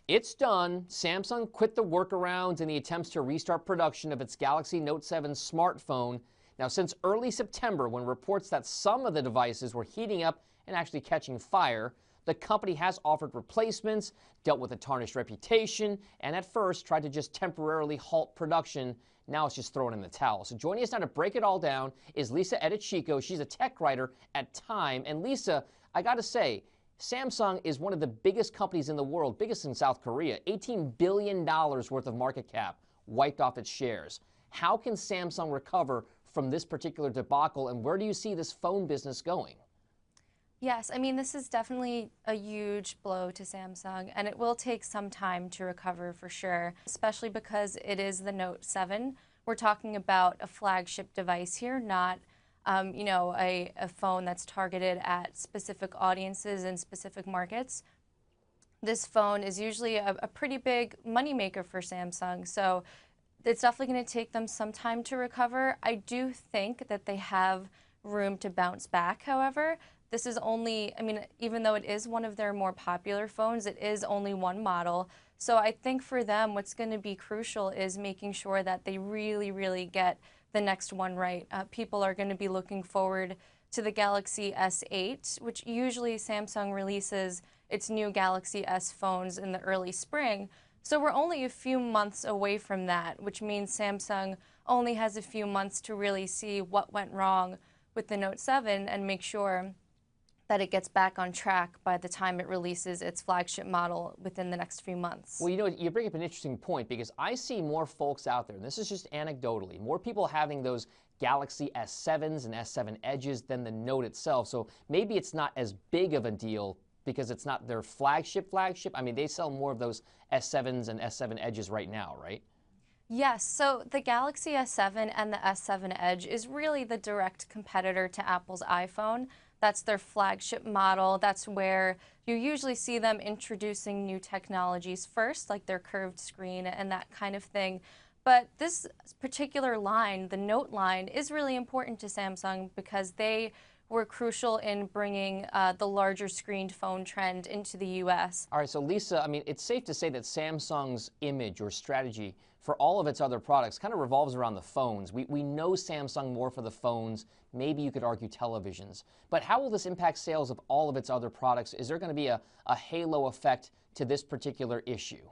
It's done. Samsung quit the workarounds in the attempts to restart production of its Galaxy Note 7 smartphone. Now, since early September, when reports that some of the devices were heating up and actually catching fire, the company has offered replacements, dealt with a tarnished reputation, and at first tried to just temporarily halt production. Now it's just throwing in the towel. So joining us now to break it all down is Lisa Edichico. She's a tech writer at Time. And Lisa, I got to say, Samsung is one of the biggest companies in the world, biggest in South Korea. $18 billion worth of market cap wiped off its shares. How can Samsung recover from this particular debacle, and where do you see this phone business going? Yes, I mean, this is definitely a huge blow to Samsung, and it will take some time to recover for sure, especially because it is the Note 7. We're talking about a flagship device here, not a phone that's targeted at specific audiences and specific markets. This phone is usually a pretty big moneymaker for Samsung, so it's definitely going to take them some time to recover. I do think that they have room to bounce back, however. This is only, I mean, even though it is one of their more popular phones, it is only one model. So I think for them, what's going to be crucial is making sure that they really, really get the next one right. People are going to be looking forward to the Galaxy S8, which usually Samsung releases its new Galaxy S phones in the early spring. So we're only a few months away from that, which means Samsung only has a few months to really see what went wrong with the Note 7 and make sure that it gets back on track by the time it releases its flagship model within the next few months. Well, you know, you bring up an interesting point because I see more folks out there, and this is just anecdotally, more people having those Galaxy S7s and S7 Edges than the Note itself. So maybe it's not as big of a deal because it's not their flagship. I mean, they sell more of those S7s and S7 Edges right now, right? Yes, so the Galaxy S7 and the S7 Edge is really the direct competitor to Apple's iPhone. That's their flagship model. That's where you usually see them introducing new technologies first, like their curved screen and that kind of thing. But this particular line, the Note line, is really important to Samsung because they were crucial in bringing the larger screened phone trend into the US. All right, so Lisa, I mean, it's safe to say that Samsung's image or strategy for all of its other products kind of revolves around the phones. We know Samsung more for the phones, maybe you could argue televisions. But how will this impact sales of all of its other products? Is there going to be a halo effect to this particular issue?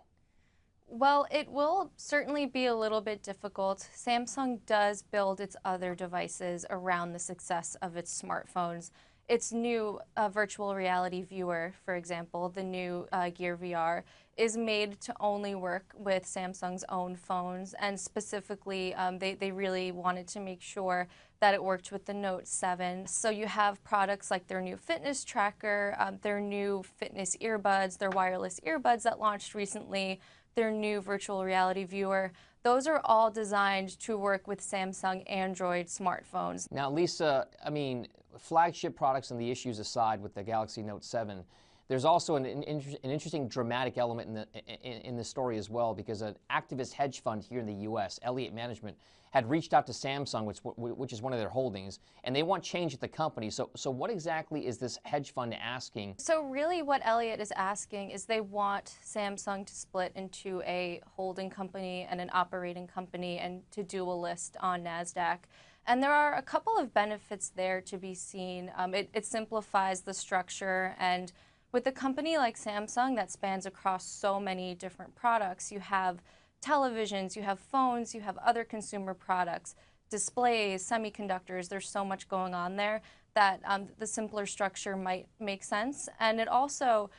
Well, it will certainly be a little bit difficult. Samsung does build its other devices around the success of its smartphones. Its new virtual reality viewer, for example, the new Gear VR, is made to only work with Samsung's own phones, and specifically, they really wanted to make sure that it worked with the Note 7. So you have products like their new fitness tracker, their new fitness earbuds, their wireless earbuds that launched recently, their new virtual reality viewer. Those are all designed to work with Samsung Android smartphones. Now, Lisa, I mean, flagship products and the issues aside with the Galaxy Note 7, there's also an interesting dramatic element in the story as well, because an activist hedge fund here in the U.S., Elliott Management, had reached out to Samsung, which is one of their holdings, and they want change at the company. So what exactly is this hedge fund asking? So really what Elliott is asking is they want Samsung to split into a holding company and an operating company and to dual list on NASDAQ. And there are a couple of benefits there to be seen. It simplifies the structure, and with a company like Samsung that spans across so many different products, you have televisions, you have phones, you have other consumer products, displays, semiconductors. There's so much going on there that the simpler structure might make sense. And it also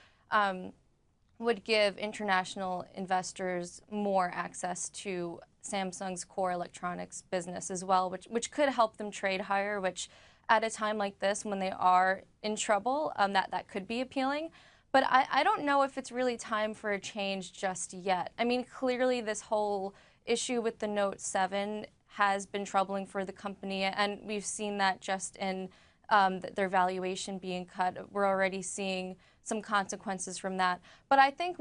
would give international investors more access to Samsung's core electronics business as well, which could help them trade higher, which at a time like this when they are in trouble, that could be appealing. But I don't know if it's really time for a change just yet. I mean, clearly this whole issue with the Note 7 has been troubling for the company, and we've seen that just in their valuation being cut. We're already seeing some consequences from that. But I think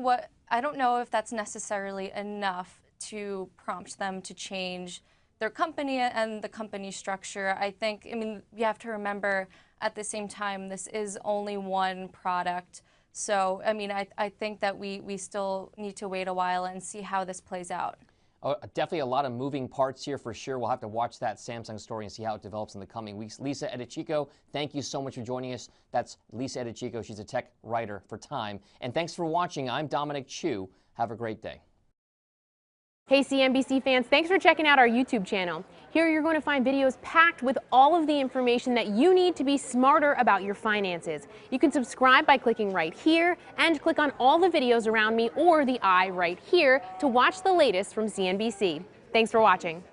I don't know if that's necessarily enough to prompt them to change their company and the company structure. I mean, you have to remember at the same time, this is only one product. So, I mean, I think that we still need to wait a while and see how this plays out. Oh, definitely a lot of moving parts here for sure. We'll have to watch that Samsung story and see how it develops in the coming weeks. Lisa Edichico, thank you so much for joining us. That's Lisa Edichico. She's a tech writer for Time. And thanks for watching. I'm Dominic Chu. Have a great day. Hey CNBC fans, thanks for checking out our YouTube channel. Here you're going to find videos packed with all of the information that you need to be smarter about your finances. You can subscribe by clicking right here and click on all the videos around me or the I right here to watch the latest from CNBC. Thanks for watching.